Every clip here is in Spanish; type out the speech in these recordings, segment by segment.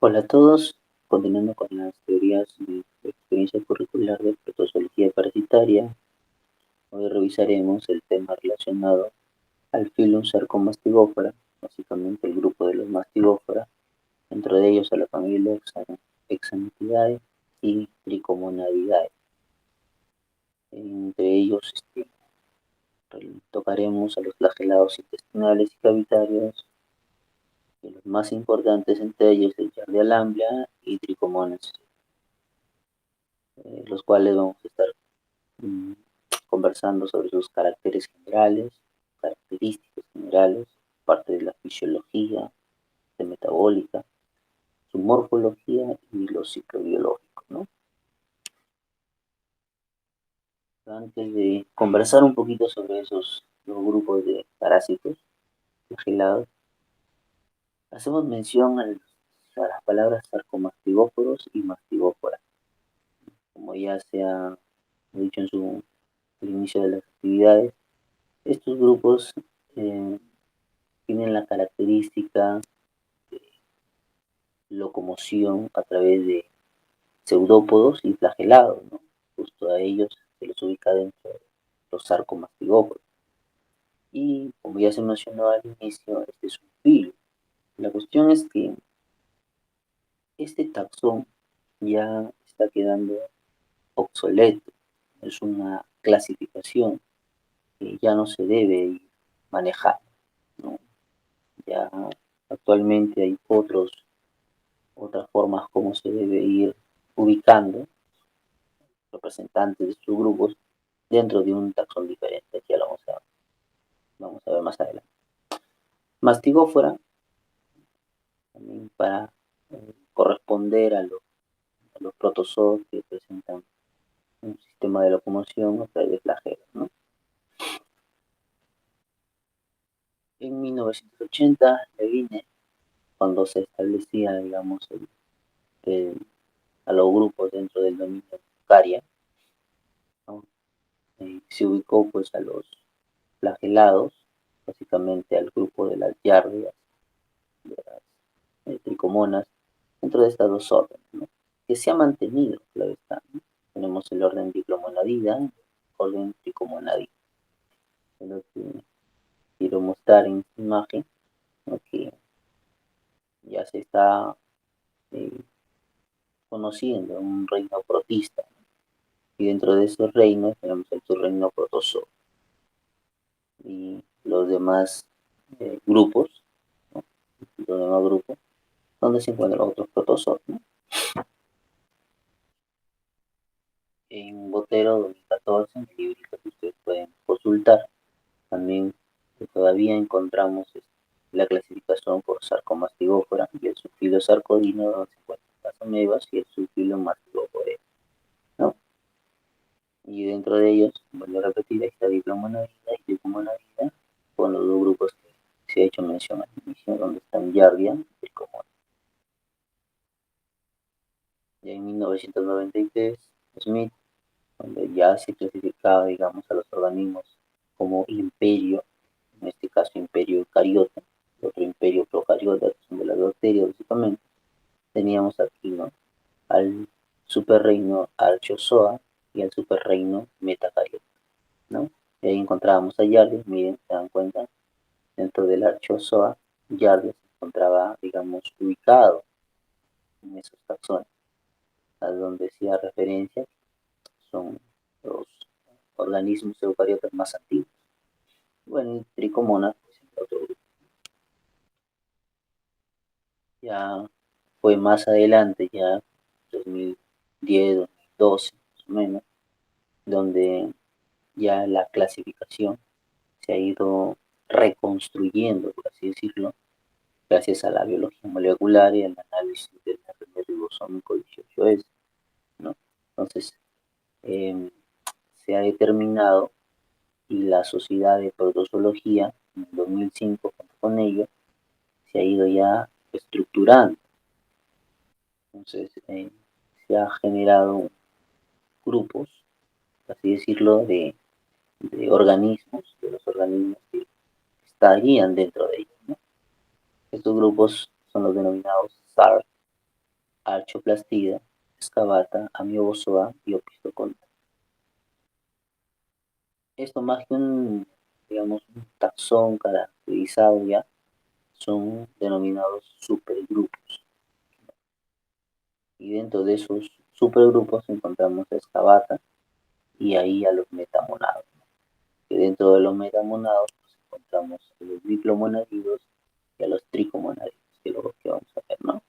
Hola a todos, continuando con las teorías de experiencia curricular de protozoología parasitaria, hoy revisaremos el tema relacionado al filum Sarcomastigófora, básicamente el grupo de los mastigófora, dentro de ellos a la familia Exantidae y Trichomonadidae. Entre ellos tocaremos a los flagelados intestinales y cavitarios, y los más importantes entre ellos el Giardia lamblia y Trichomonas, los cuales vamos a estar mm, conversando sobre sus caracteres generales, características generales, parte de la fisiología, de metabólica, su morfología y los ciclobiológicos, ¿no? Antes de conversar un poquito sobre esos dos grupos de parásitos flagelados, hacemos mención a las palabras sarcomastigóforos y mastigófora. Como ya se ha dicho en el inicio de las actividades, estos grupos eh, tienen la característica de locomoción a través de pseudópodos y flagelados, ¿no? Justo a ellos se los ubica dentro de los sarcomastigópodos. Y como ya se mencionó al inicio, este es un filo. La cuestión es que este taxón ya está quedando obsoleto. Es una clasificación que ya no se debe manejar, ¿no? Ya actualmente hay otras formas como se debe ir ubicando representantes de estos grupos dentro de un taxón diferente. Ya lo vamos a ver más adelante. Mastigófora, también para corresponder a los protozoos que presentan un sistema de locomoción a través de flagelos, ¿no? En 1980, Levine, cuando se establecía, digamos, a los grupos dentro del dominio Eukarya, ¿no? Se ubicó pues a los flagelados, básicamente al grupo de las yardias, de las tricomonas, dentro de estas dos órdenes, ¿no? Que se ha mantenido, claro está, ¿no? Tenemos el orden diplomonadida, el orden tricomonadida. Es lo que quiero mostrar en esta imagen, ¿no? Que ya se está eh, conociendo un reino protista, ¿no? Y dentro de esos reinos tenemos el subreino protozoo y los demás grupos, ¿no? Los demás grupos donde se encuentran otros protozoos, ¿no? En Botero 2014, en el librito que ustedes pueden consultar, también todavía encontramos la clasificación por sarcomastigófora y el subfilo sarcodino, donde se encuentran las amebas y el subfilo mastigófora, ¿no? Y dentro de ellos, vuelvo a repetir, ahí está diplomonadida y tricomonadida, con los dos grupos que se ha hecho mención al inicio, donde están Yardia y Tricomona. Ya en 1993, Smith, donde ya se clasificaba, digamos, a los organismos como imperio, en este caso imperio eucariota, otro imperio procariota, que son de las bacterias básicamente, teníamos aquí, ¿no? Al superreino Archozoa y al superreino Metacariota, ¿no? Y ahí encontrábamos a Yardes, miren, se dan cuenta, dentro del Archozoa, Yardes se encontraba, digamos, ubicado en esos taxones, a donde hacía referencia, son los organismos eucariotas más antiguos. Bueno, y Tricomonas, pues, otro grupo. Ya fue más adelante, ya 2010, 2012, más o menos, donde ya la clasificación se ha ido reconstruyendo, por así decirlo, gracias a la biología molecular y al análisis del ARN ribosómico 18S, ¿no? Entonces, eh, se ha determinado y la Sociedad de Protozoología en el 2005, junto con ello, se ha ido ya estructurando. Entonces, se ha generado grupos, así decirlo, de organismos, de los organismos que estarían dentro de ellos, ¿no? Estos grupos son los denominados SARS, Archoplastida, Excavata, Amiobozoa y Opisthoconta. Esto más que digamos, un taxón caracterizado ya, son denominados supergrupos. Y dentro de esos supergrupos encontramos a Excavata y ahí a los metamonados. Que dentro de los metamonados pues, encontramos a los diplomonadidos y a los tricomonadidos, que es lo que vamos a ver, ¿no?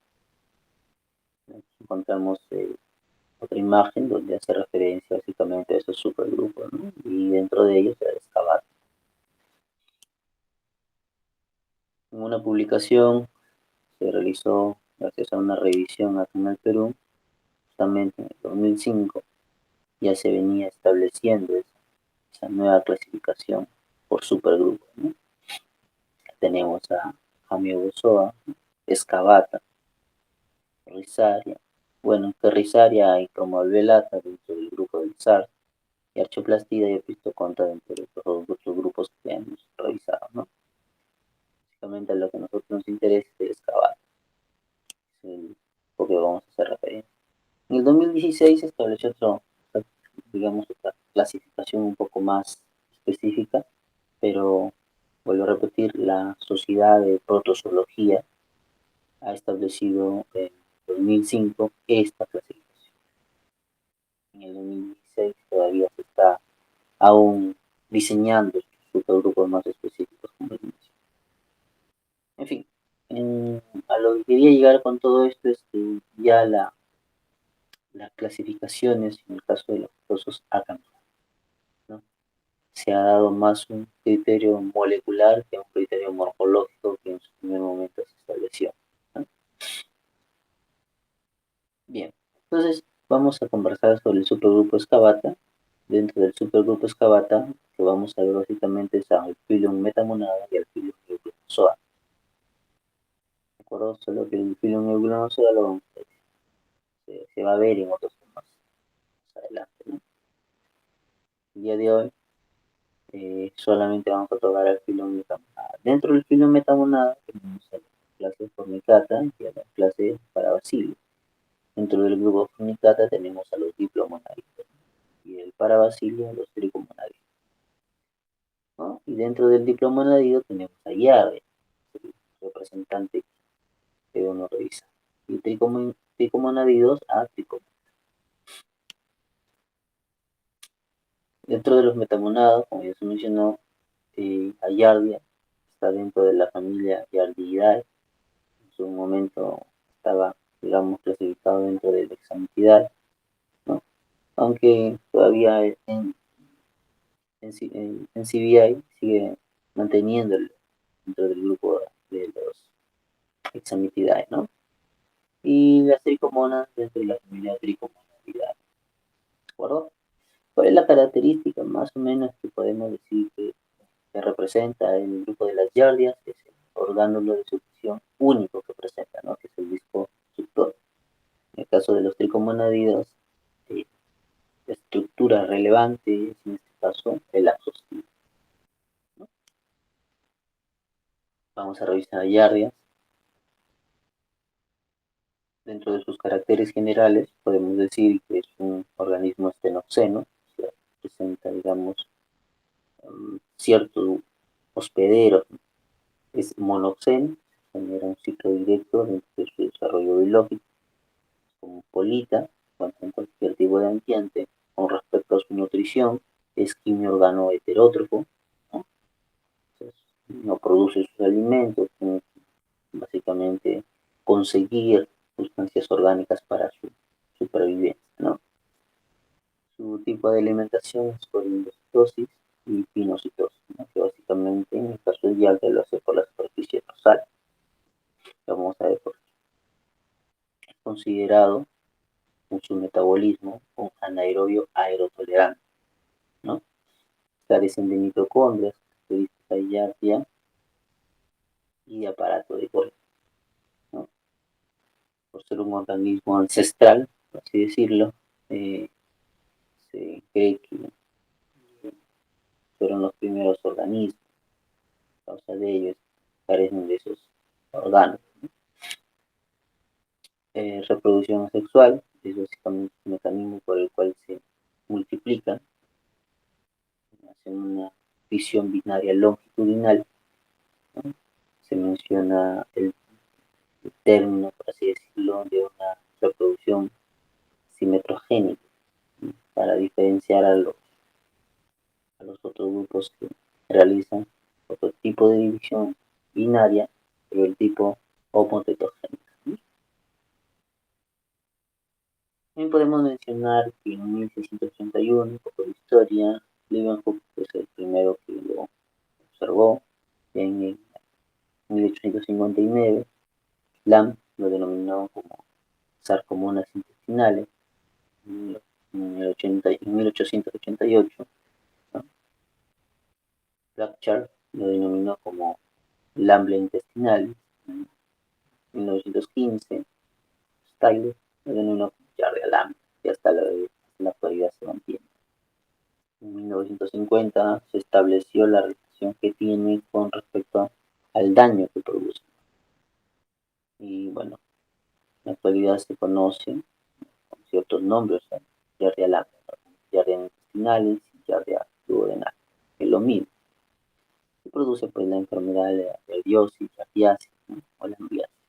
Encontramos otra imagen donde hace referencia básicamente a esos supergrupos, ¿no? Y dentro de ellos el Excavata. En una publicación se realizó gracias a una revisión acá en el Perú, justamente en el 2005, ya se venía estableciendo esa nueva clasificación por supergrupos, ¿no? Tenemos a Amiobozoa, Excavata, Rizaria, bueno, que Rizaria y Cromalvelata dentro del grupo del SARS, y Archoplastida y Opisthoconta dentro de todos los grupos que hemos revisado, ¿no? Básicamente lo que a nosotros nos interesa es el Excavata, es el porque vamos a hacer referencia. En el 2016 se estableció digamos, otra clasificación un poco más específica, pero vuelvo a repetir, la Sociedad de Protozoología ha establecido en 2005 esta clasificación. En el 2016 todavía se está aún diseñando supergrupos más específicos, como les mencioné. En fin, a lo que quería llegar con todo esto es que ya las clasificaciones, en el caso de los osos, ha cambiado, ¿no? Se ha dado más un criterio molecular que un criterio morfológico que en su primer momento se estableció, ¿no? Bien, entonces vamos a conversar sobre el supergrupo Excavata. Dentro del supergrupo Excavata, que vamos a ver básicamente es al Phylum Metamonada y al Phylum Euglonozoa. ¿De acuerdo? Solo que el Phylum Euglonozoa se va a ver en otros temas más adelante, ¿no? El día de hoy solamente vamos a tocar el Phylum Metamonada. Dentro del Phylum Metamonada tenemos a la clase Formicata y a la clase Parabasilia. Dentro del grupo Formicata tenemos a los diplomonaditos y el Parabasilia a los tricomonaditos, ¿no? Y dentro del diplomonadido tenemos a Llave, el representante que uno revisa. Y tricomonadidos a tricomonadidos. Dentro de los metamonados, como ya se mencionó, Ayardia está dentro de la familia Yardiidae. En su momento estaba, digamos, clasificado dentro del Hexametidae, ¿no? Aunque todavía en CBI sigue manteniendo dentro del grupo de los Hexametidae, ¿no? Y las tricomonas dentro de la familia Tricomonadidae, ¿de acuerdo? ¿Cuál es la característica más o menos que podemos decir que representa el grupo de las yardias? Es el orgánulo de succión único que presenta, ¿no? Que es el disco suctor. En el caso de los tricomonadidos, eh, la estructura relevante es en este caso el axostivo, ¿no? Vamos a revisar yardias. Dentro de sus caracteres generales, podemos decir que es un organismo estenoceno, o sea, presenta, digamos, cierto hospedero, es monoxeno, genera un ciclo directo dentro de su desarrollo biológico, como polita, en cualquier tipo de ambiente, con respecto a su nutrición, es quimio-órgano heterótrofo, ¿no? Entonces, no produce sus alimentos, tiene que básicamente conseguir sustancias orgánicas para su supervivencia, ¿no? Su tipo de alimentación es por endocitosis y pinocitosis, ¿no? Que básicamente en el caso del yagua lo hace por la superficie dorsal. Vamos a ver por qué. Es considerado en su metabolismo un anaerobio aerotolerante, ¿no? Carecen de mitocondrias, característica de y de aparato de Golgi, ¿no? Por ser un organismo ancestral, por así decirlo, eh, se cree que fueron los primeros organismos. A causa de ellos carecen de esos órganos. Reproducción sexual es básicamente un mecanismo por el cual se multiplican, hacen una visión binaria longitudinal, ¿no? Se menciona el término, por así decirlo, de una reproducción simetrogénica, ¿no? Para diferenciar a los otros grupos que realizan otro tipo de división binaria, pero el tipo homotetogénica, ¿no? También podemos mencionar que en 1681, un poco de historia, Leeuwenhoek es el primero que lo observó. En 1859, Lamb lo denominó como sarcomonas intestinales. En 1888, ¿no? Blackchard lo denominó como Lamble intestinal. En 1915, Styler lo denominó como Giardia Lamb, y hasta la actualidad se mantiene. En 1950 se estableció la relación que tiene con respecto al daño que produce. Y bueno, en la actualidad se conocen con ciertos nombres, ¿no? Giardia lambda, giardia intestinales y giardia duodenal, que es lo mismo. Y produce pues la enfermedad de la giardiosis, giardiasis, ¿no? O la ambliasis.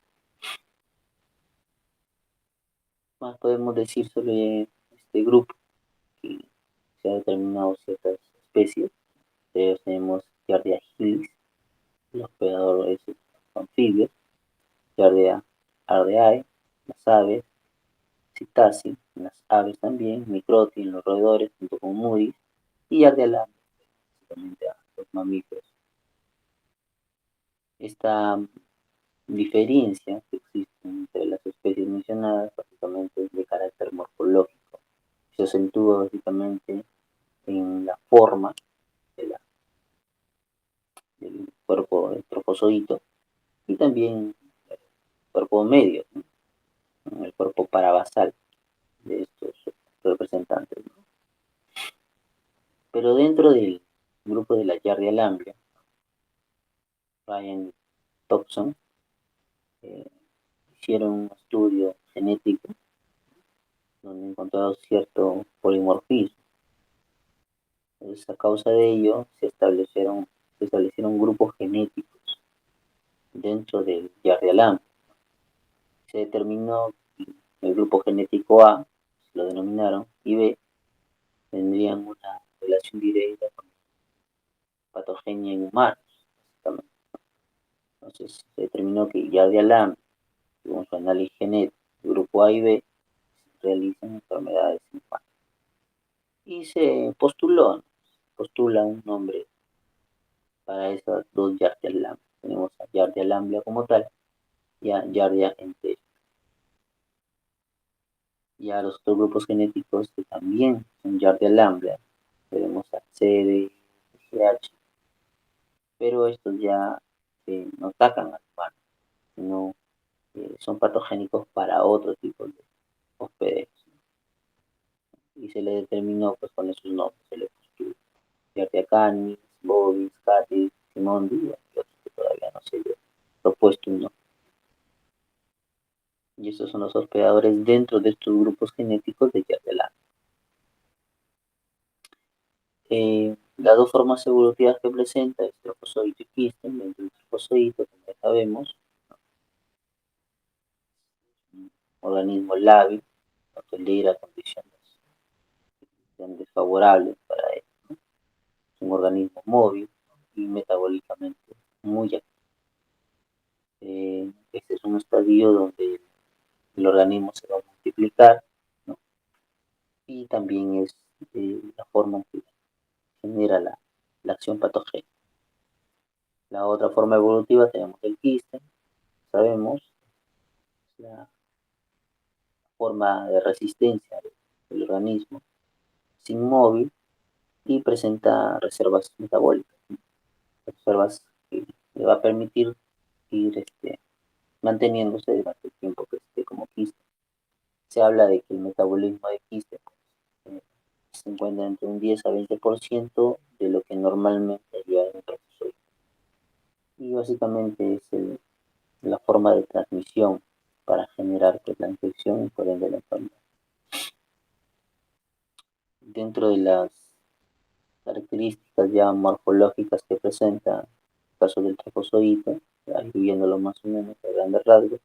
Más podemos decir sobre este grupo, que se ha determinado ciertas especies. Tenemos Giardia gilis, el hospedador es anfibios, Giardia ardeae, las aves, Citasi, en las aves también, Microti en los roedores junto con Mudis, y Giardia lambda, básicamente a los mamíferos. Esta diferencia que existe entre las especies mencionadas básicamente es de carácter morfológico. Se acentúa básicamente en la forma de del cuerpo del trofozoito y también el cuerpo medio, ¿no? El cuerpo parabasal de estos representantes, ¿no? Pero dentro del grupo de la Giardia lamblia, Ryan Thompson eh, hicieron un estudio genético donde encontraron cierto polimorfismo. Entonces, a causa de ello, se establecieron grupos genéticos dentro del Giardia lamblia. Se determinó que el grupo genético A, lo denominaron, y B, tendrían una relación directa con patogenia en humanos, básicamente. Entonces se determinó que Giardia lambda, según su análisis genético, el grupo A y B realizan enfermedades en humanos. Y se postula un nombre para esas dos Giardia lambda. Tenemos a Giardia lamblia como tal y a Giardia entera. Y a los otros grupos genéticos que también son Giardia lamblia, tenemos a CD, GH, pero estos ya no atacan al humano, sino son patogénicos para otro tipo de hospederos. Y se le determinó pues con esos nombres, se le puso Giardia canis, bovis, catis, simondi y otros que todavía no se le ha propuesto un nombre. Y estos son los hospedadores dentro de estos grupos genéticos de Giardia lambda. Las dos formas evolutivas que presenta es trofozoito y quiste. Dentro del trofozoito, como ya sabemos, un organismo lábil, no tolera condiciones desfavorables para él, ¿no? Es un organismo móvil y metabólicamente muy activo. Este es un estadio donde el organismo se va a multiplicar, ¿no? Y también es la forma en que genera la acción patogénica. La otra forma evolutiva tenemos el quiste, sabemos, la forma de resistencia del organismo, es inmóvil y presenta reservas metabólicas, ¿no? Reservas que le va a permitir ir manteniéndose durante el tiempo que esté como quiste. Se habla de que el metabolismo de quiste eh, se encuentra entre un 10 a 20% de lo que normalmente haría en otro episodio. Y básicamente es la forma de transmisión para generar pues, la infección y por ende la enfermedad. Dentro de las características ya morfológicas que presenta el caso del trofozoito, ahí viéndolo más o menos a grandes rasgos,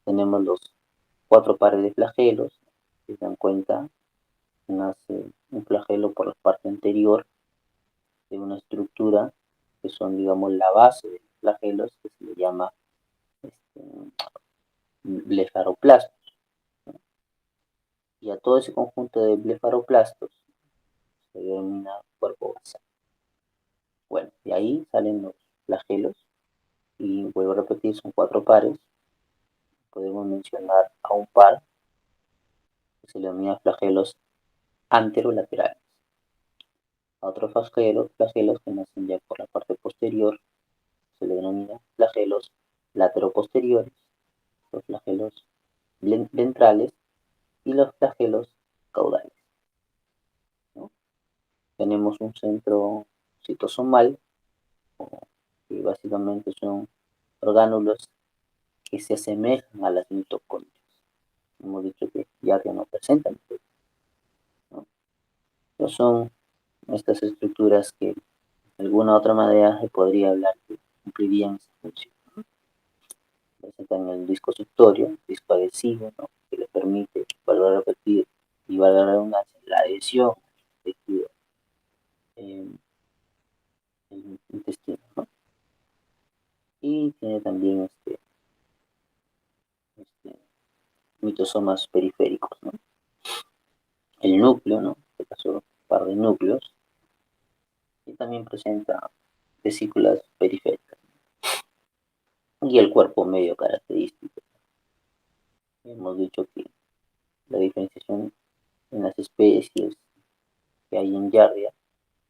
tenemos los 4 pares de flagelos. Si se dan cuenta, nace un flagelo por la parte anterior de una estructura que son, digamos, la base de los flagelos, que se le llama este, blefaroplastos. Y a todo ese conjunto de blefaroplastos se denomina cuerpo basal. Bueno, de ahí salen los flagelos y vuelvo a repetir, son 4 pares. Podemos mencionar a un par que se le denomina flagelos anterolaterales. A otros flagelos que nacen ya por la parte posterior se le denomina flagelos lateroposteriores, los flagelos ventrales y los flagelos caudales, ¿no? Tenemos un centro citosomal, que básicamente son orgánulos que se asemejan a las mitocondrias. Hemos dicho que ya no presentan, ¿no? No son estas estructuras que de alguna otra manera se podría hablar que cumplirían esa función. Presentan el disco suctorio, disco adhesivo, ¿no? Que le permite, valga a repetir y valga la redundancia, la adhesión al tejido el intestino, ¿no? Y tiene también mitosomas periféricos, ¿no? El núcleo, ¿no? En este caso, un par de núcleos, y también presenta vesículas periféricas. Y el cuerpo medio característico. Hemos dicho que la diferenciación en las especies que hay en Giardia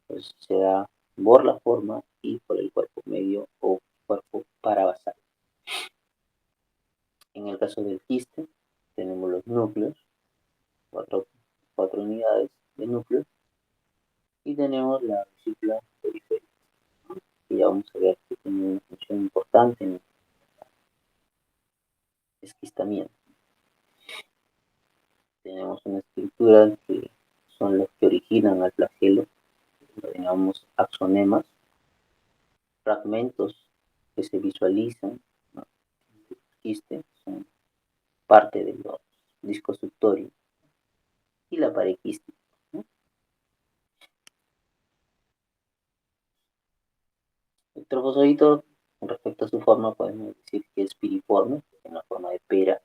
pues, se da por la forma y por el cuerpo medio o cuerpo parabasal. En el caso del quiste, tenemos los núcleos, cuatro unidades de núcleos, y tenemos la vesícula periférica, que ya vamos a ver que tiene una función importante en el esquistamiento. Tenemos una estructura que son los que originan al flagelo, llamamos axonemas, fragmentos que se visualizan, ¿no? El quiste son parte de los discos suctorios y la pared quística, ¿no? El trofozoito, con respecto a su forma, podemos decir que es piriforme, en la forma de pera,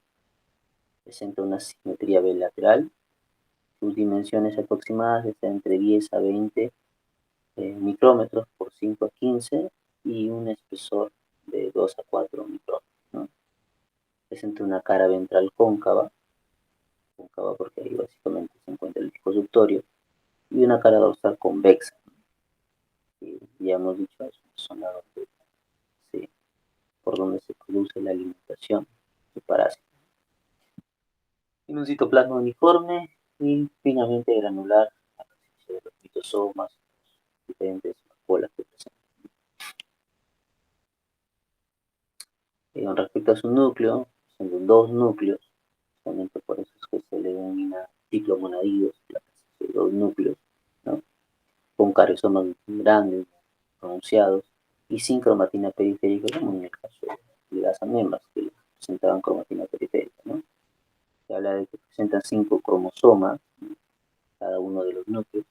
presenta una simetría bilateral. Sus dimensiones aproximadas están entre 10 a 20 micrómetros por 5 a 15 y un espesor de 2 a 4 micrómetros, ¿no? Presenta una cara ventral cóncava porque ahí básicamente se encuentra el disco suctorio, y una cara dorsal convexa, que ya hemos dicho es una zona por donde se produce la alimentación de parásitos. Tiene un citoplasma uniforme y finamente granular a la de los mitosomas, diferentes colas que presentan. Con respecto a su núcleo, son 2 núcleos, justamente por eso es que se le denomina ciclomonadidos, de 2 núcleos, ¿no? Con carosomas grandes, pronunciados, y sin cromatina periférica, como en el caso de las amebas, que presentaban cromatina periférica, ¿no? Se habla de que presentan 5 cromosomas, cada uno de los núcleos,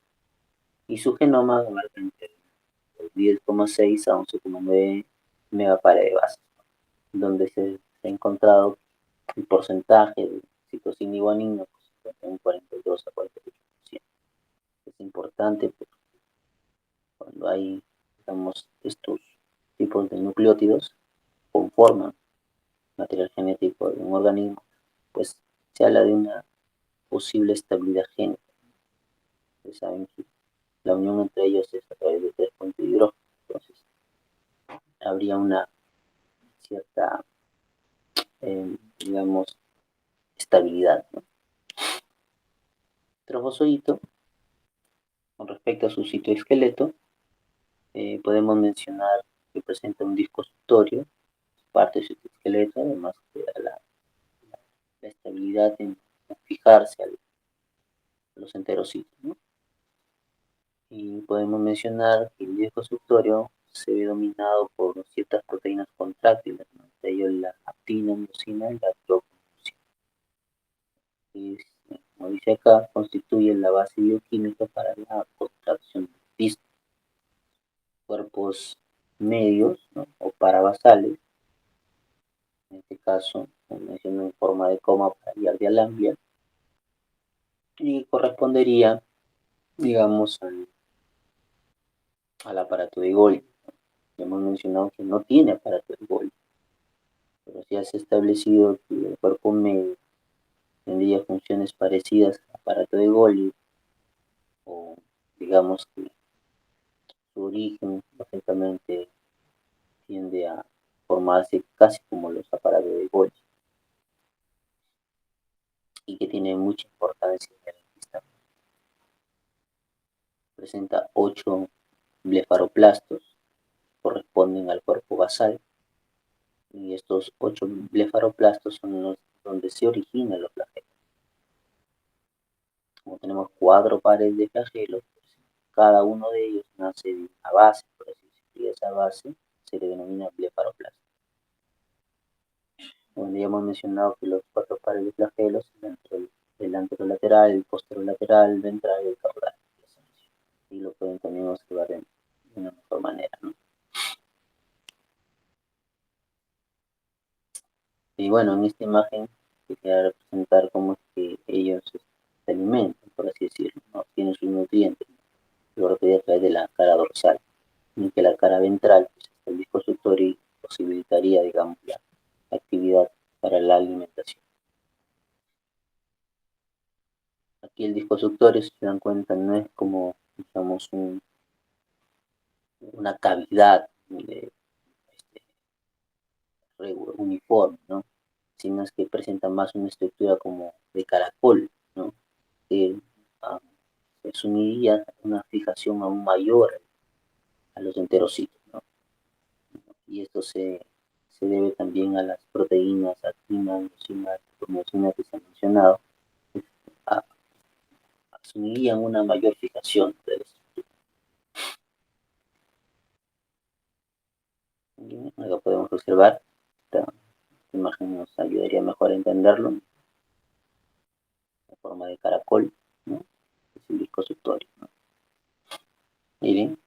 y su genoma abarca entre 10,6 a 11,9 megapares de bases, donde se ha encontrado el porcentaje de citosina y guanina pues, en un 42 a 48%. Es importante porque cuando hay, digamos, estos tipos de nucleótidos conforman material genético de un organismo, pues se habla de una posible estabilidad génica. Ustedes saben que la unión entre ellos es a través de 3 puentes de hidrógeno, entonces habría una cierta, digamos, estabilidad, ¿no? Trofozoito, con respecto a su citoesqueleto, podemos mencionar que presenta un disco suctorio, parte de su citoesqueleto, además de la fijarse a los enterocitos, ¿no? Y podemos mencionar que el disco suctorio se ve dominado por ciertas proteínas contráctiles, ¿no? Entre ellos la actina, miosina y la troponina. Y, como dice acá, constituye la base bioquímica para la contracción del disco. Cuerpos medios, ¿no? O parabasales, en este caso, como menciono, en forma de coma para de alambia, y correspondería, digamos, al aparato de Golgi. Ya hemos mencionado que no tiene aparato de Golgi, pero sí se ha establecido que el cuerpo medio tendría funciones parecidas al aparato de Golgi, o digamos que su origen básicamente tiende a formarse casi como los aparatos de Golgi y que tiene mucha importancia en el sistema. Presenta 8 blefaroplastos, corresponden al cuerpo basal, y estos 8 blefaroplastos son los donde se originan los flagelos. Como tenemos 4 pares de flagelos, pues, cada uno de ellos nace de una base, por así decirlo, y esa base se le denomina blefaroplasto. Bueno, ya hemos mencionado que los 4 pares de flagelos son el anterolateral, el posterolateral, el ventral y el caudal. Y lo pueden también observar de una mejor manera, ¿no? Y bueno, en esta imagen quería representar cómo es que ellos se alimentan, por así decirlo, ¿no? Tienen sus nutrientes, lo repetí a través de la cara dorsal, y que la cara ventral, pues, el disco suctorio, posibilitaría, digamos, la actividad para la alimentación. Aquí el disco suctorio, si se dan cuenta, no es como, digamos, una cavidad uniforme, ¿no? Sino es que presenta más una estructura como de caracol, ¿no? Que es una fijación aún mayor a los enterocitos, ¿no? Y esto se debe también a las proteínas actina, miosina que se han mencionado, a, asumirían una mayor fijación de la estructura. Y acá podemos observar, esta imagen nos ayudaría mejor a entenderlo, en forma de caracol, ¿no? Es el disco suctorio, ¿no? Miren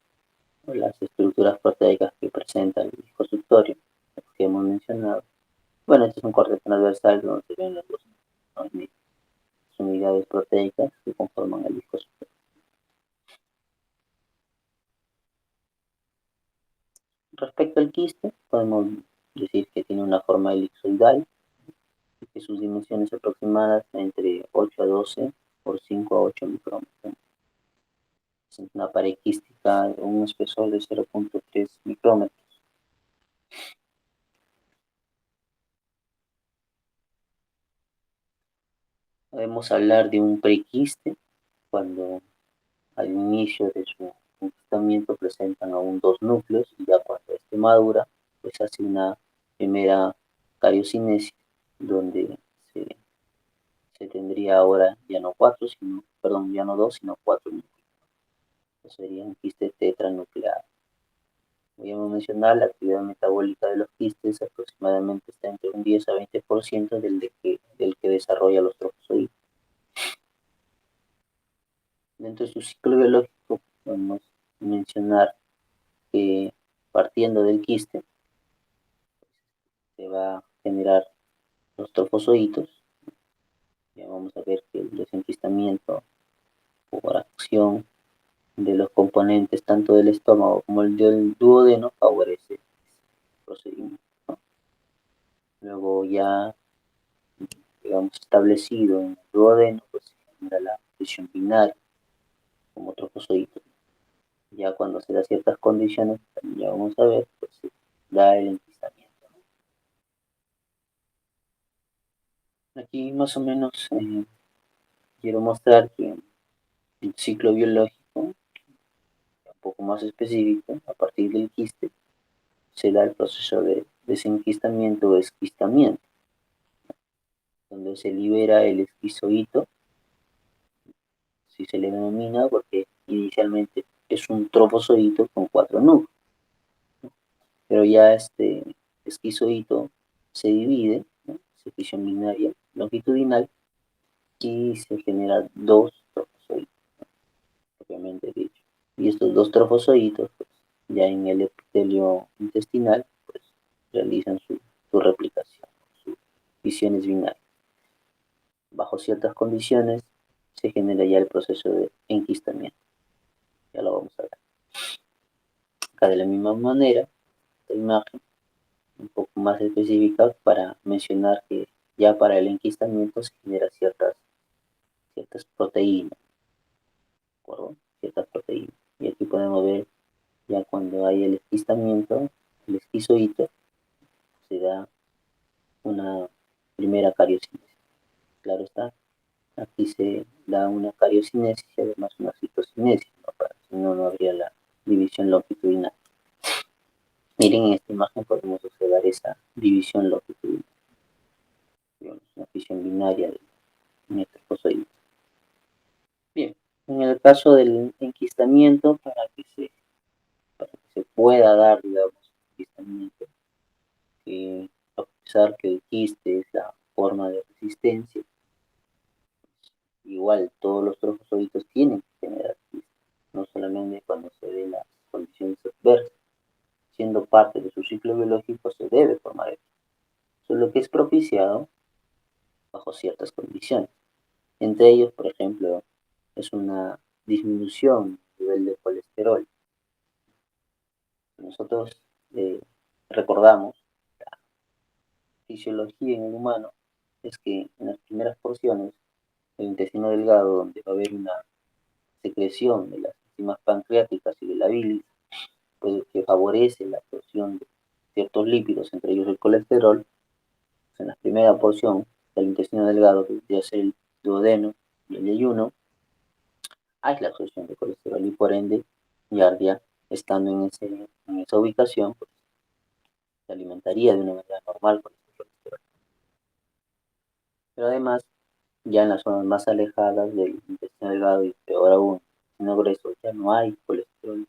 las estructuras proteicas que presenta el disco suctorio, que hemos mencionado. Bueno, este es un corte transversal donde se ven las dos unidades proteicas que conforman el disco suctorio. Respecto al quiste, podemos decir que tiene una forma elipsoidal y que sus dimensiones aproximadas entre 8 a 12 por 5 a 8 micrómetros. Es una pared quística de un espesor de 0.3 micrómetros. Podemos hablar de un prequiste cuando al inicio de su conquistamiento presentan aún 2 núcleos, y ya cuando este madura, pues hace una primera cariocinesis donde se tendría ahora ya no 4, sino, perdón, ya no 2, sino 4 núcleos. Eso sería un quiste tetranuclear. Voy a mencionar la actividad metabólica de los quistes, aproximadamente está entre un 10 a 20% del que desarrolla los trofozoides. Dentro de su ciclo biológico podemos mencionar que partiendo del quiste se va a generar los trofozoitos. Ya vamos a ver que el desenquistamiento por acción de los componentes tanto del estómago como el del duodeno favorece el procedimiento, ¿no? Luego ya, digamos, establecido en el duodeno, pues se genera la fisión binaria como trofozoitos. Ya cuando se da ciertas condiciones, también ya vamos a ver, pues se da el enquistamiento, ¿no? Aquí más o menos quiero mostrar que el ciclo biológico, un poco más específico, a partir del quiste, se da el proceso de desenquistamiento o esquistamiento. donde se libera el esquizoíto, si se le denomina, porque inicialmente es un trofozoito con 4 núcleos, pero ya este esquizoíto se divide, ¿no? Se fisión binaria longitudinal y se generan 2 trofozoitos, propiamente dicho. Y estos 2 trofozoitos, pues, ya en el epitelio intestinal, pues realizan su replicación, sus fisiones binarias. Bajo ciertas condiciones se genera ya el proceso de enquistamiento. Ya lo vamos a ver. Acá de la misma manera, esta imagen un poco más específica para mencionar que ya para el enquistamiento se generan ciertas proteínas, ¿de acuerdo? Ciertas proteínas. Y aquí podemos ver ya cuando hay el enquistamiento, el esquizoíto, se da una primera cariocinesis. Claro está, aquí se da una cariocinesis y además una citocinesis, ¿no? Si no, no habría la división longitudinal. Miren, en esta imagen podemos observar esa división longitudinal, digamos, una fisión binaria de metrofozoides. Bien, en el caso del enquistamiento, para que se pueda dar, digamos, enquistamiento, a pesar que el quiste es la forma de resistencia, igual todos los trofozoitos tienen que generar quiste, no solamente cuando se den las condiciones adversas, siendo parte de su ciclo biológico se debe formar esto, solo que es propiciado bajo ciertas condiciones. Entre ellos, por ejemplo, es una disminución del nivel de colesterol. Nosotros recordamos la fisiología en el humano es que en las primeras porciones del intestino delgado, donde va a haber una secreción de las enzimas pancreáticas y de la bilis, pues, que favorece la absorción de ciertos lípidos, entre ellos el colesterol, pues en la primera porción del intestino delgado, que ya es el duodeno y el yeyuno, hay la absorción de colesterol y por ende, Yardia, estando en esa ubicación, pues, se alimentaría de una manera normal con este colesterol. Pero además, ya en las zonas más alejadas del intestino delgado y peor aún, el intestino grueso, ya no hay colesterol.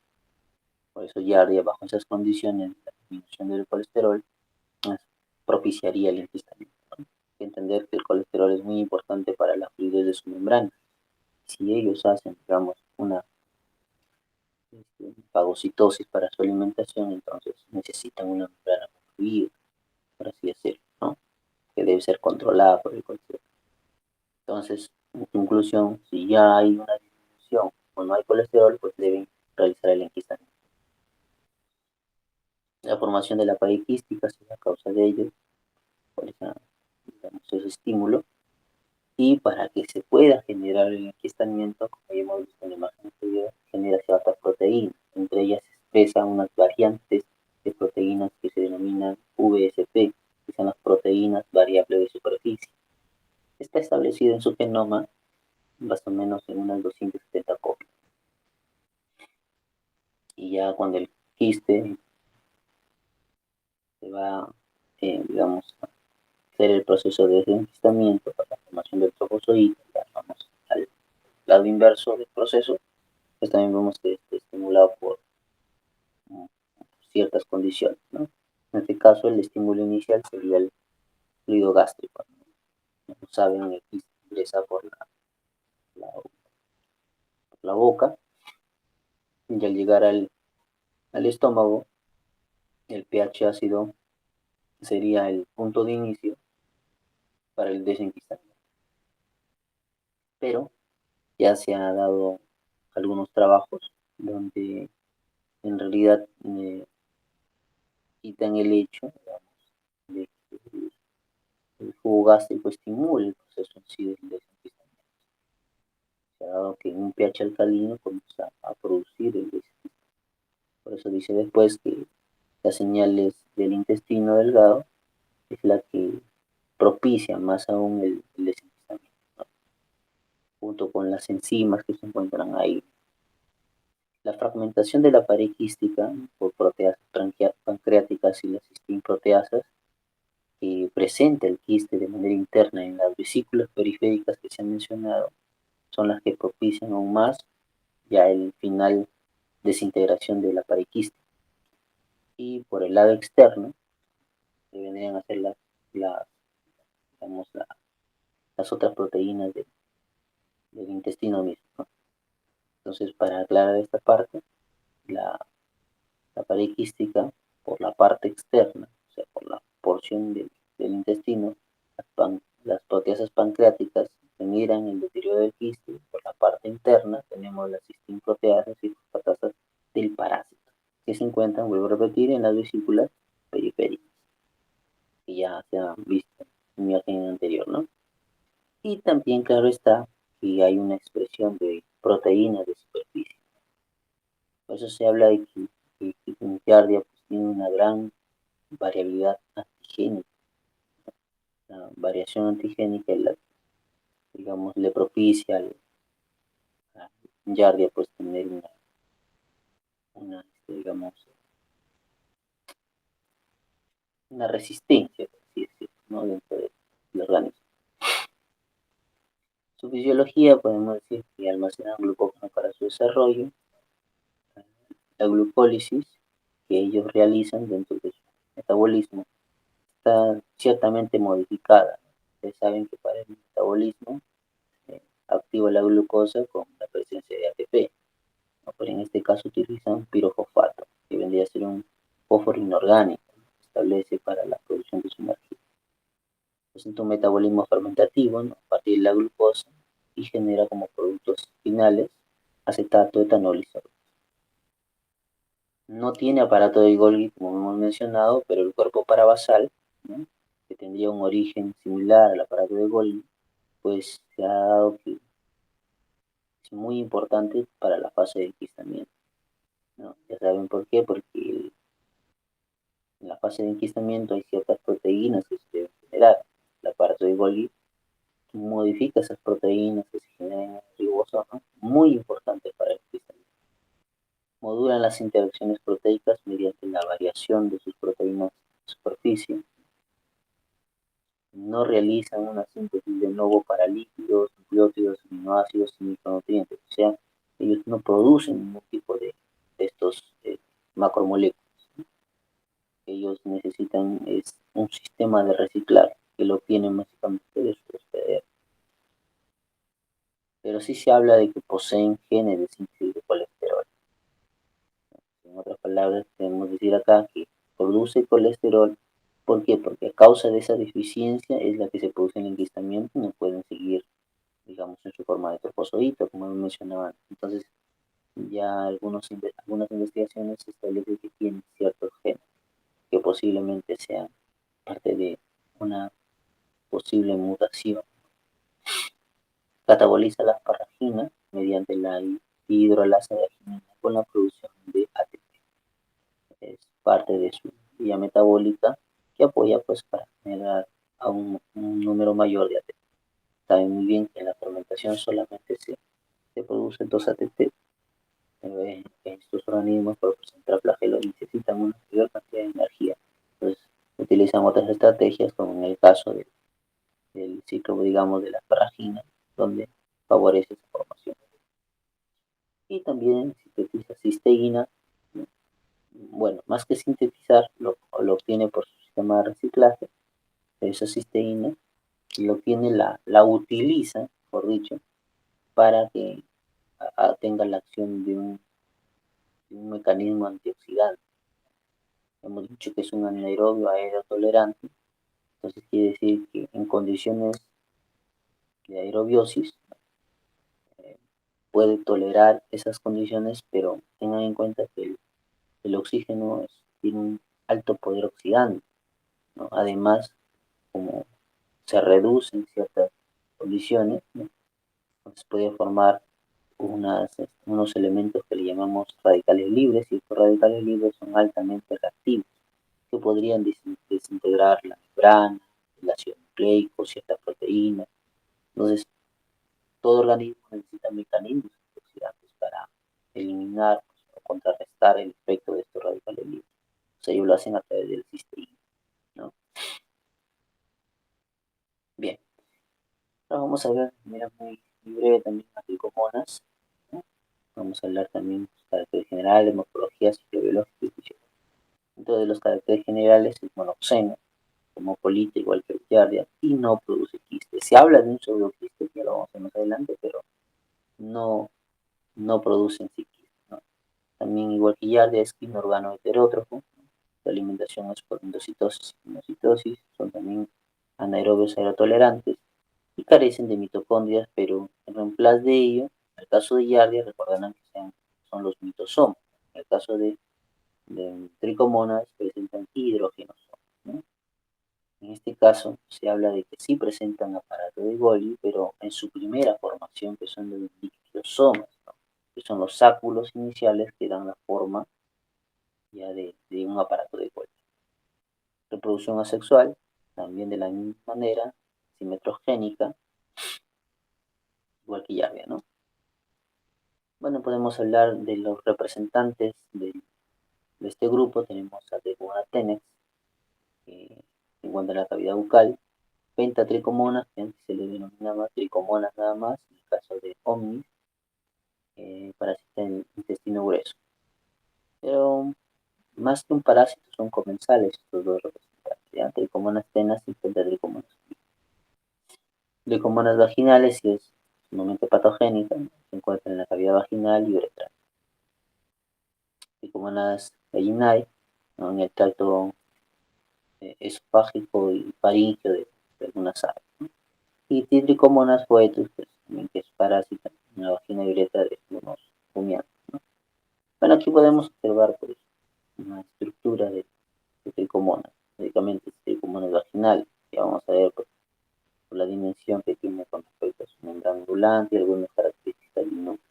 Por eso Yardia, bajo esas condiciones, la disminución del colesterol pues, propiciaría el enquistamiento, ¿no? Hay que entender que el colesterol es muy importante para la fluidez de su membrana. Si ellos hacen, digamos, una fagocitosis para su alimentación, entonces necesitan una membrana muy fluida, por así decirlo, ¿no? Que debe ser controlada por el colesterol. Entonces, en conclusión, si ya hay una disminución o no hay colesterol, pues deben realizar el enquistamiento. La formación de la pared quística es la causa de ello, por digamos, ese estímulo. Y para que se pueda generar el enquistamiento, como ya hemos visto en la imagen anterior, genera ciertas proteínas. Entre ellas se expresan unas variantes de proteínas que se denominan VSP, que son las proteínas variables de superficie. Está establecido en su genoma más o menos en unas 270 copias. Y ya cuando el quiste se va, digamos, a hacer el proceso de enquistamiento para la formación del trofozoito, ya vamos al lado inverso del proceso, pues también vemos que esté estimulado por ciertas condiciones, ¿no? En este caso, el estímulo inicial sería el fluido gástrico, ¿no? Como saben, el quiste ingresa por la boca y al llegar al estómago, el pH ácido sería el punto de inicio para el desenquistamiento. Pero ya se han dado algunos trabajos donde en realidad quitan el hecho, digamos, de que el jugo gástrico estimula el proceso en sí del desenquistamiento. Se ha dado que en un pH alcalino comienza a producir el desenquistamiento. Por eso dice después que las señales del intestino delgado es la que propicia más aún el desenquistamiento, ¿no? Junto con las enzimas que se encuentran ahí. La fragmentación de la pared quística por proteasas pancreáticas y las cistinproteasas que presenta el quiste de manera interna en las vesículas periféricas que se han mencionado son las que propician aún más ya el final desintegración de la pared quística. Y por el lado externo, que vendrían a ser las, digamos, las otras proteínas del intestino mismo, ¿no? Entonces, para aclarar esta parte, la, la pared quística, por la parte externa, o sea, por la porción del intestino, las proteasas pancreáticas que migran el deterioro del quiste. Por la parte interna tenemos las cistinproteasas y fosfatasas del parásito, que se encuentran, vuelvo a repetir, en las vesículas periféricas, que ya se han visto en mi imagen anterior, ¿no? Y también, claro está, que hay una expresión de proteínas de superficie. Por eso se habla de que un giardia pues, tiene una gran variabilidad antigénica. La variación antigénica, digamos, le propicia a giardia pues tener digamos, una resistencia, por así decirlo, ¿no? Dentro del organismo. Su fisiología, podemos decir que almacenan glucógeno para su desarrollo. La glucólisis que ellos realizan dentro de su metabolismo está ciertamente modificada. Ustedes saben que para el metabolismo activa la glucosa con la presencia de ATP, ¿no? Pero en este caso utilizan pirofosfato, que vendría a ser un fósforo inorgánico, ¿no? Que establece para la producción de su energía. Presenta un metabolismo fermentativo, ¿no? A partir de la glucosa y genera como productos finales acetato, etanol y sodio. No tiene aparato de Golgi, como hemos mencionado, pero el cuerpo parabasal, ¿no? Que tendría un origen similar al aparato de Golgi, pues se ha dado que es muy importante para la fase de enquistamiento, ¿no? Ya saben por qué, porque en la fase de enquistamiento hay ciertas proteínas que se deben generar. El aparato de Golgi modifica esas proteínas que se generan en el ribosomo, muy importante para el enquistamiento. Modulan las interacciones proteicas mediante la variación de sus proteínas de superficie. No realizan una síntesis de nuevo para lípidos, nucleótidos, aminoácidos y micronutrientes. O sea, ellos no producen ningún tipo de estos macromoléculas. Ellos necesitan es un sistema de reciclaje que lo obtienen básicamente de su hospedero. Pero sí se habla de que poseen genes de síntesis de colesterol. En otras palabras, podemos decir acá que produce colesterol. ¿Por qué? Porque a causa de esa deficiencia es la que se produce en el enquistamiento y no pueden seguir, digamos, en su forma de trofozoito, como mencionaba antes. Entonces, ya algunas investigaciones establecen que tienen ciertos genes que posiblemente sean parte de una posible mutación. Cataboliza la asparagina mediante la hidrolasa de arginina con la producción de ATP. Es parte de su vía metabólica que apoya pues para generar a un número mayor de ATP. Saben muy bien que en la fermentación solamente se producen 2 ATP. Estos organismos para presentar flagelos necesitan una mayor cantidad de energía. Entonces utilizan otras estrategias como en el caso del ciclo, digamos, de la asparagina, donde favorece esa formación. Y también sintetiza cisteína. Bueno, más que sintetizar, lo obtiene por su sistema de reciclaje. Esa cisteína lo obtiene, la utiliza, por dicho, para que tenga la acción de un mecanismo antioxidante. Hemos dicho que es un anaerobio aerotolerante, entonces quiere decir que en condiciones de aerobiosis puede tolerar esas condiciones, pero tengan en cuenta que el oxígeno tiene un alto poder oxidante, ¿no? Además, como se reduce en ciertas condiciones, ¿no? Entonces puede formar unos elementos que le llamamos radicales libres, y estos radicales libres son altamente reactivos, que podrían desintegrar la membrana, el ácido nucleico, ciertas proteínas. Entonces, todo organismo necesita mecanismos antioxidantes para eliminar o contrarrestar el efecto de estos radicales libres. O sea, ellos lo hacen a través del cisteína, ¿no? vamos a ver de manera muy breve también las tricomonas, ¿no? Vamos a hablar también de los caracteres generales, morfología, ciclo biológico y fisiología. Dentro de los caracteres generales, el monoxeno, como polita igual que el giardia, y no produce quistes. Se habla de un pseudoquiste, que ya lo vamos a ver más adelante, pero no, no producen sí quistes, ¿no? También igual que giardia es un órgano heterótrofo, ¿no? La alimentación es por endocitosis y monocitosis, son también anaerobios aerotolerantes y carecen de mitocondrias, pero en reemplazo de ello, en el caso de giardia, recordarán que son los mitosomas. En el caso de tricomonas presentan hidrógenos, ¿no? En este caso se habla de que sí presentan aparato de Golgi, pero en su primera formación, que son los dictiosomas, ¿no? Que son los sáculos iniciales que dan la forma ya de un aparato de Golgi. Reproducción asexual, también de la misma manera, simetrogénica, igual que llave, ¿no? Bueno, podemos hablar de los representantes de este grupo. Tenemos a Tricomona tenex, que se encuentra en la cavidad bucal, pentatricomonas, que antes se le denominaba tricomonas nada más, en el caso de Omnis, parasita en el intestino grueso. Pero más que un parásito, son comensales estos dos representantes, ¿ya? Tricomonas tenas y pentatricomonas. Tricomonas vaginales, si es sumamente patogénica, ¿no? Se encuentra en la cavidad vaginal y uretral. Tricomonas gallinae, ¿no? En el tracto esofágico y faríngeo de algunas aves, ¿no? Y Tricomonas coetus, pues, también que es parásita en la vagina y uretra de unos rumiantes, ¿no? Bueno, aquí podemos observar pues, una estructura de tricomonas, básicamente tricomonas vaginales, que vamos a ver pues, por la dimensión que tiene con respecto a su membrana ondulante y algunas características del núcleo.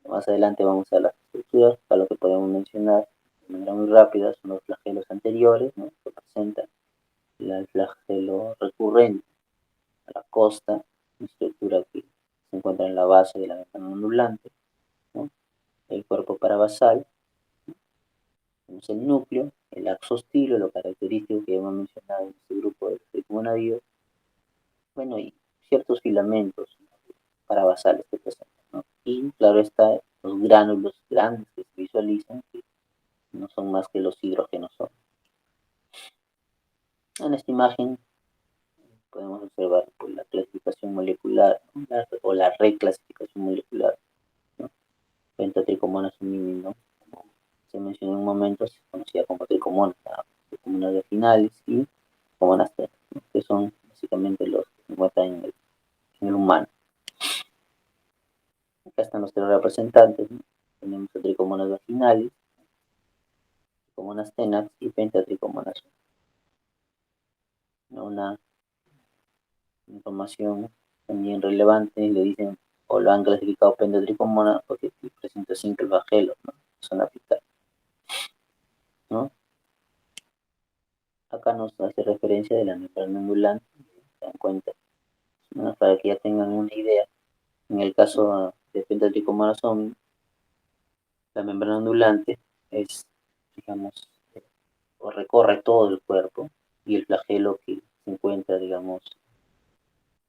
Más adelante vamos a las estructuras, para lo que podemos mencionar de manera muy rápida son los flagelos anteriores, ¿no? Que presentan el flagelo recurrente a la costa, una estructura que se encuentra en la base de la membrana ondulante, ¿no? El cuerpo parabasal, tenemos el núcleo, el axostilo, lo característico que hemos mencionado en este grupo de tricomonadídeos, bueno, y ciertos filamentos, ¿no? Parabasales que presentan, ¿no? Y claro está, los gránulos grandes que se visualizan, que no son más que los hidrógenos. En esta imagen podemos observar pues, la clasificación molecular, ¿no? O la reclasificación molecular, ¿no? Pentatricomonas unimi, ¿no? Como se mencionó en un momento, se conocía como tricomonas, tricomonas vaginales y tricomonas tenas, ¿no? Que son básicamente los que se encuentran en el humano. Acá están los tres representantes, ¿no? Tenemos a tricomonas vaginales, tricomonas tenas y pentatricomonas, ¿no? Una información también relevante, le dicen o lo han clasificado pentatricomona porque presenta 5 flagelos, ¿no? Son apical, ¿no? Acá nos hace referencia de la membrana ondulante, se dan cuenta, ¿no? Para que ya tengan una idea. En el caso de pentatricomona zombie, la membrana ondulante es, digamos, o recorre todo el cuerpo y el flagelo que se encuentra, digamos,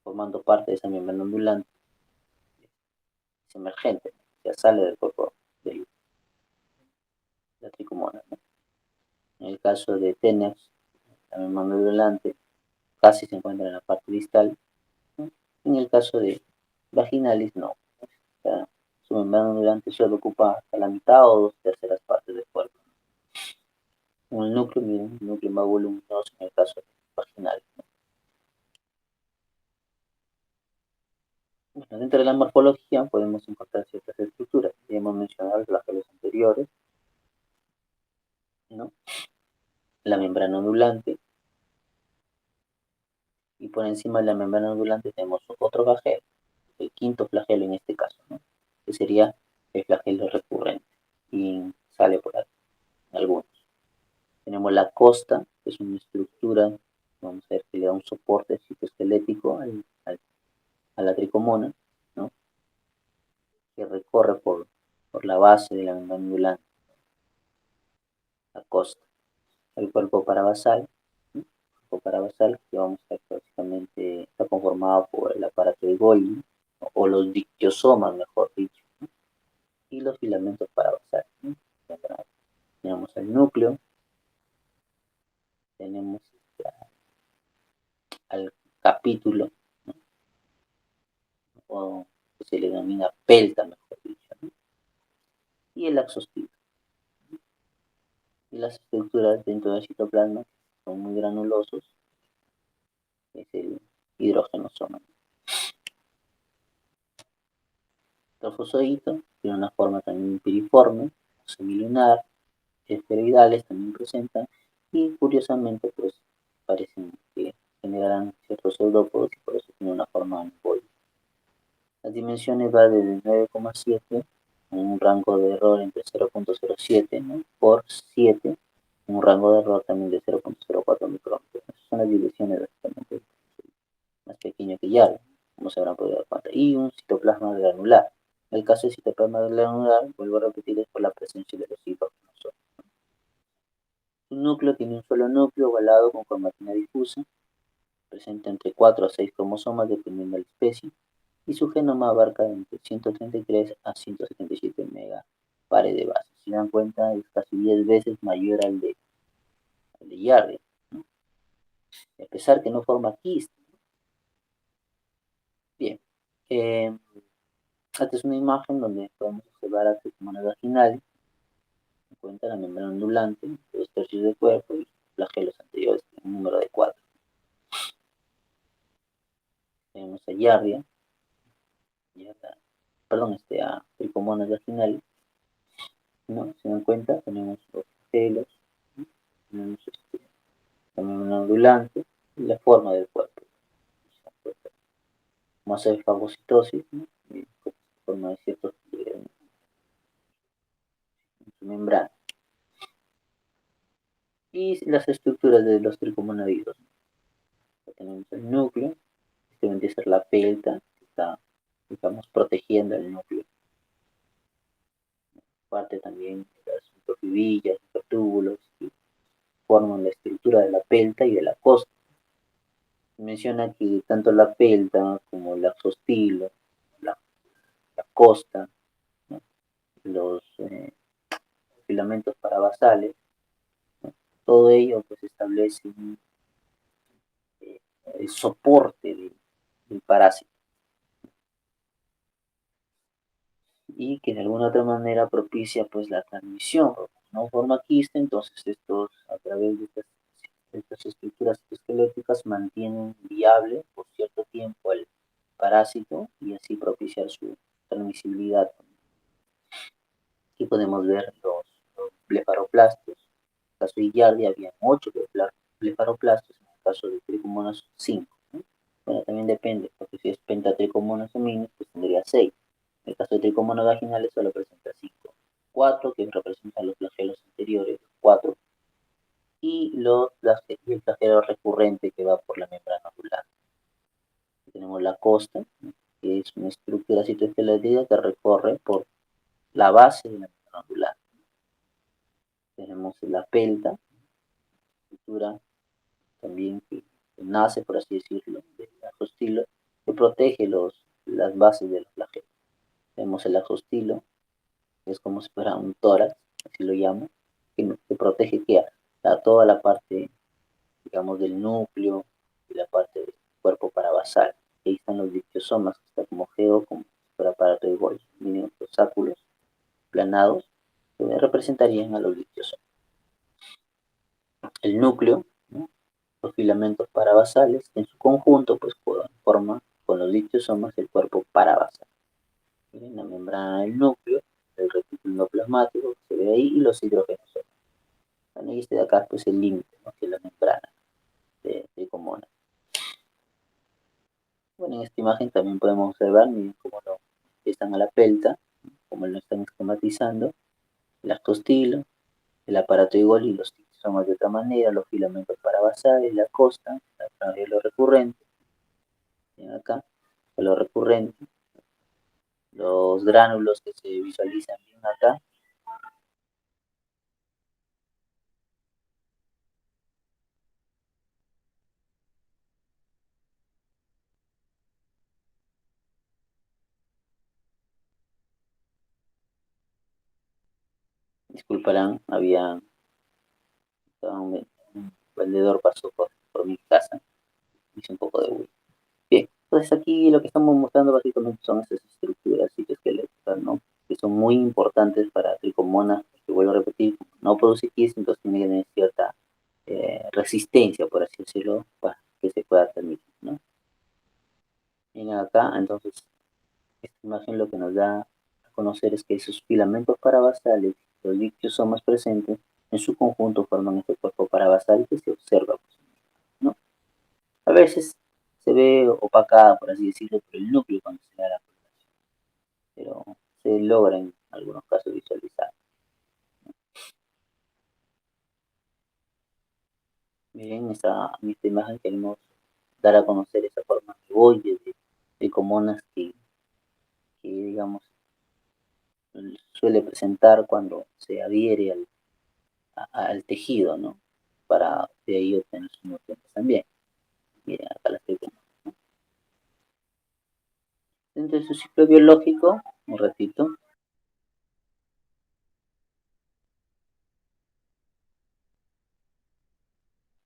formando parte de esa membrana ondulante es emergente, ya sale del cuerpo de la tricomona, ¿no? En el caso de Tenex, la membrana ondulante casi se encuentra en la parte distal, ¿no? En el caso de Vaginalis, no. O sea, su membrana ondulante solo ocupa hasta la mitad o dos terceras partes del cuerpo. En el núcleo, miren, el núcleo más voluminoso en el caso de Vaginalis, ¿no? Bueno, dentro de la morfología podemos encontrar ciertas estructuras. Ya hemos mencionado los flagelos anteriores, ¿no? La membrana ondulante, y por encima de la membrana ondulante tenemos otro flagelo, el quinto flagelo en este caso, ¿no? Que sería el flagelo recurrente, y sale por aquí, algunos. Tenemos la costa, que es una estructura, vamos a ver, que le da un soporte citoesquelético a la tricomona, ¿no? Que recorre por la base de la membrana ondulante, la costa. El cuerpo parabasal, ¿no? El cuerpo parabasal, que vamos a ver, básicamente está conformada por el aparato de Golgi, o los dictiosomas, mejor dicho, ¿no? Y los filamentos parabasales, ¿no? Tenemos el núcleo, tenemos al capítulo, ¿no? O que se le denomina pelta, mejor dicho, ¿no? Y el axostilo. Y las estructuras dentro del citoplasma son muy granulosos, es el hidrógeno soma. El fosfoito tiene una forma también piriforme, semilunar, esferoidales también presentan, y curiosamente pues parecen que generarán ciertos pseudópodos y por eso tiene una forma ampolla. Las dimensiones van desde 9,7 en un rango de error entre 0,07, ¿no? por 7, en un rango de error también de 0,04 micrómetros. Esas son las dimensiones básicamente más pequeño que YARA, como se habrán podido dar cuenta. Y un citoplasma granular. El caso del citoplasma granular, vuelvo a repetir, es por la presencia de los hidrógenos. Un núcleo tiene un solo núcleo ovalado con cromatina difusa, presenta entre 4 a 6 cromosomas dependiendo de la especie, y su genoma abarca entre 133 a 177 megapares de bases. Si dan cuenta, es casi 10 veces mayor al de Yardi, ¿no? A pesar que no forma quiste. Bien, esta es una imagen donde podemos observar a tricomonas vaginales. Se encuentra la membrana ondulante, 2/3 del cuerpo y flagelos anteriores, un número de 4. Tenemos a Yardia, perdón, a tricomonas vaginales, ¿no? Se dan cuenta, tenemos los flagelos, ¿no? Tenemos la membrana ondulante y la forma del cuerpo. Más de fagocitosis, ¿no? Y forma de ciertos membranas. Y las estructuras de los tricomonadidos. Tenemos el núcleo, que vendría a ser la pelta, que está, digamos, protegiendo el núcleo. Parte también de las microfibillas, microtúbulos, que forman la estructura de la pelta y de la costa. Se menciona que tanto la pelta como el axostilo, la costa, ¿no? Los filamentos parabasales, ¿no? Todo ello pues establece un soporte del parásito, y que de alguna otra manera propicia pues la transmisión, no forma quiste, entonces estos a través de estas estructuras esqueléticas mantienen viable por cierto tiempo el parásito y así propiciar su transmisibilidad. Aquí podemos ver los blefaroplastos. En el caso de Giardia había 8 blefaroplastos, en el caso de Trichomonas 5. ¿No? Bueno, también depende, porque si es pentatrichomonas seminis, pues tendría 6. En el caso de tricomonas vaginales solo presenta 5. 4 que representan los flagelos anteriores, 4, y el flagelo recurrente que va por la membrana ocular. Tenemos la costa, ¿no? Que es una estructura citoesquelética que recorre por la base de la membrana ocular. Tenemos la pelta, estructura también que nace, por así decirlo, del axostilo, que protege las bases de los flagelos. Tenemos el axostilo, que es como si fuera un tórax, así lo llamo, que protege que a toda la parte, digamos, del núcleo y la parte del cuerpo parabasal. Ahí están los dictiosomas, que está como geo, como por aparato de Golgi, los sáculos planados, que representarían a los dictiosomas. El núcleo, ¿no? Los filamentos parabasales, en su conjunto, pues forman con los dictiosomas el cuerpo parabasal. Miren la membrana del núcleo, el retículo endoplasmático que se ve ahí, y los hidrógenos. Bueno, y este de acá, pues el límite, ¿no? Que es la membrana de tricomona. Bueno, en esta imagen también podemos observar, miren cómo lo están a la pelta, cómo lo están esquematizando, el astostilo, el aparato de Golgi y los dictiosomas de otra manera, los filamentos parabasales, la costa, lo recurrente, miren acá, lo recurrente, los gránulos que se visualizan bien acá, Disculparán, un vendedor pasó por mi casa, hice un poco de ruido. Bien, entonces aquí lo que estamos mostrando básicamente son esas estructuras citoesqueléticas, ¿no? Que son muy importantes para tricomonas, que vuelvo a repetir, no produce quistes, entonces tiene que tener cierta resistencia, por así decirlo, para que se pueda transmitir, ¿no? Miren acá, entonces, esta imagen lo que nos da a conocer es que esos filamentos parabasales, los lichiosomas presentes, en su conjunto forman este cuerpo parabasal que se observa, pues, ¿no? A veces se ve opacada, por así decirlo, por el núcleo cuando se da la floración, pero se logra en algunos casos visualizar. Miren, en esta imagen queremos dar a conocer esa forma de boyes, de comonas que, digamos, suele presentar cuando se adhiere al tejido, ¿no? Para de ahí obtener sus nutrientes también. Miren, acá la estoy viendo. Dentro de su ciclo biológico, un ratito,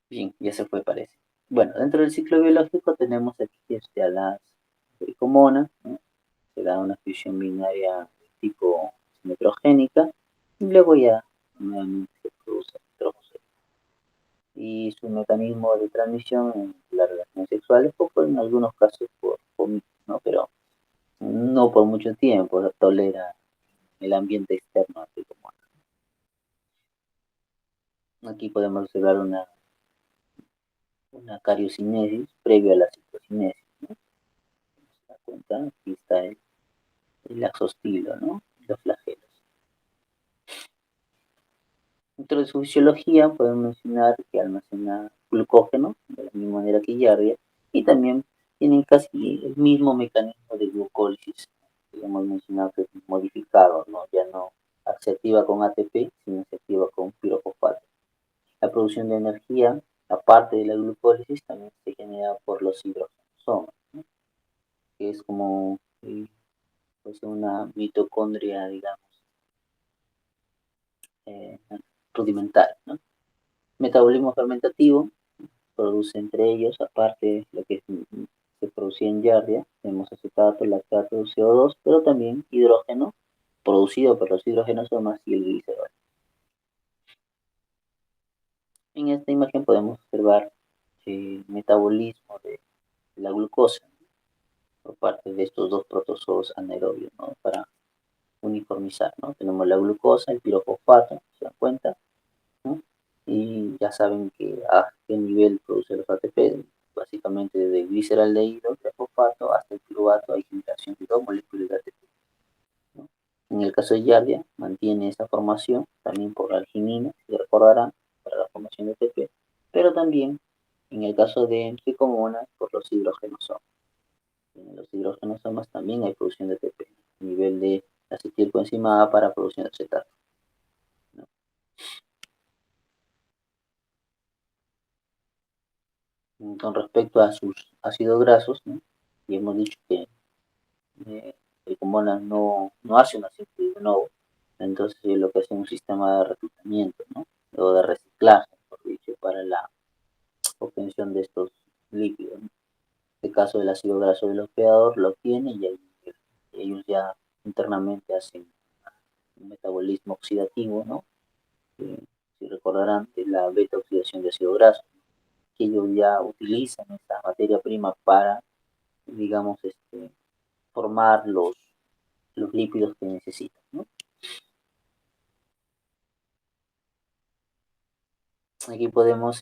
bien, ya se fue, parece. Bueno, dentro del ciclo biológico tenemos aquí a las tricomonas, ¿no? Se da una fisión binaria de tipo simetrogénica y luego ya nuevamente se produce nitrógeno. Y su mecanismo de transmisión en las relaciones sexuales, poco en algunos casos por ¿no? Pero no por mucho tiempo, tolera el ambiente externo a tricomonas. Aquí podemos observar una cariocinesis previo a la citocinesis, ¿no? ¿Se da cuenta? Aquí está el axostilo, ¿no? Los flagelos. Dentro de su fisiología podemos mencionar que almacena glucógeno de la misma manera que Yardia y también tienen casi el mismo mecanismo de glucólisis que hemos mencionado, que es modificado, ¿no? Ya no se activa con ATP, sino se activa con pirofosfato. La producción de energía, aparte de la glucólisis, también se genera por los hidrogenosomas, ¿no? Que es como pues una mitocondria, digamos, eh, rudimentaria, ¿no? Metabolismo fermentativo produce entre ellos, aparte de lo que se producía en Yardia, tenemos acetato, lactato, CO2, pero también hidrógeno producido por los hidrogenosomas y el glicerol. En esta imagen podemos observar el metabolismo de la glucosa por parte de estos dos protozoos anaerobios, ¿no? Para uniformizar, ¿no? Tenemos la glucosa, el pirofosfato, ¿se dan cuenta? ¿No? Y ya saben que a qué nivel produce los ATP, básicamente desde gliceraldehído, el fosfato, hasta el piruvato, hay generación de dos moléculas de ATP, ¿no? En el caso de Yardia, mantiene esa formación también por la arginina, si recordarán, para la formación de ATP, pero también en el caso de tricomonas, por los hidrogenosomas. En los hidrogenosomas también hay producción de ATP, a nivel de acetilcoenzima A para producción de acetato, ¿no? Con respecto a sus ácidos grasos, ¿no? Y hemos dicho que el Comona no hace una síntesis de nuevo, entonces lo que hace es un sistema de reclutamiento, ¿no? O de reciclaje, por dicho, para la obtención de estos líquidos, ¿no? En este caso, el ácido graso del hospedador lo obtiene y ellos ya internamente hacen un metabolismo oxidativo, ¿no? Si recordarán, de la beta oxidación de ácido graso, que ellos ya utilizan esta materia prima para, digamos, formar los lípidos que necesitan, ¿no? Aquí podemos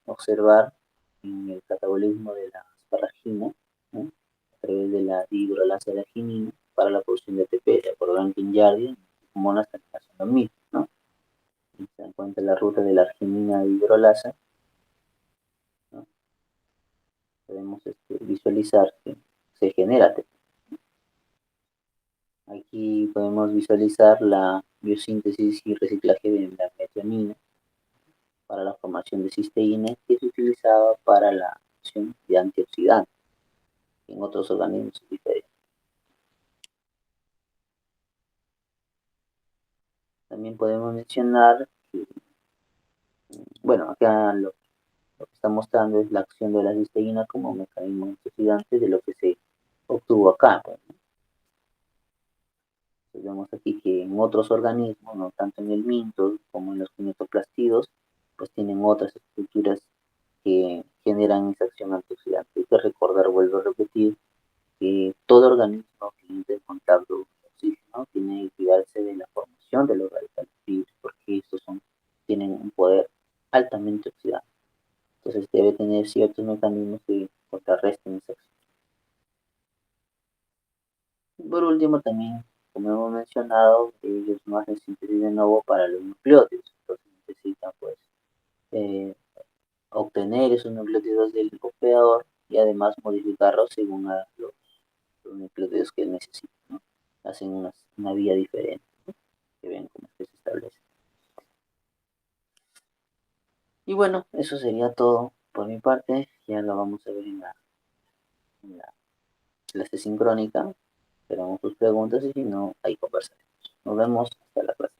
observar en el catabolismo de la asparagina, ¿no? A través de la dihidrolasa de arginina para la producción de ATP, de acuerdo a Giardia, como una están haciendo lo mismo, ¿no? Y se dan cuenta la ruta de la arginina dihidrolasa, ¿no? Podemos visualizar que se genera ATP. Aquí podemos visualizar la biosíntesis y reciclaje de la metionina para la formación de cisteína que se utilizaba para la acción de antioxidantes en otros organismos diferentes. También podemos mencionar que, bueno, acá lo que está mostrando es la acción de la cisteína como mecanismo antioxidante de lo que se obtuvo acá, pues, ¿no? Entonces vemos aquí que en otros organismos, no tanto en el minto como en los quimioplastidos, pues tienen otras estructuras que generan esa acción antioxidante. Hay que recordar, vuelvo a repetir, que todo organismo que entra en contacto con el oxígeno tiene que cuidarse de la formación de los radicales libres, porque estos tienen un poder altamente oxidante. Entonces debe tener ciertos mecanismos que contrarresten esa acción. Y por último, también, como hemos mencionado, ellos no hacen síntesis de nuevo para los nucleótidos, entonces necesitan pues eh, obtener esos nucleótidos del copiador y además modificarlos según los nucleótidos que necesitan, ¿no? Hacen una vía diferente, ¿no? Que ven cómo es que se establece. Y bueno, eso sería todo por mi parte. Ya lo vamos a ver en la clase sincrónica. Esperamos sus preguntas y si no, ahí conversaremos. Nos vemos hasta la clase.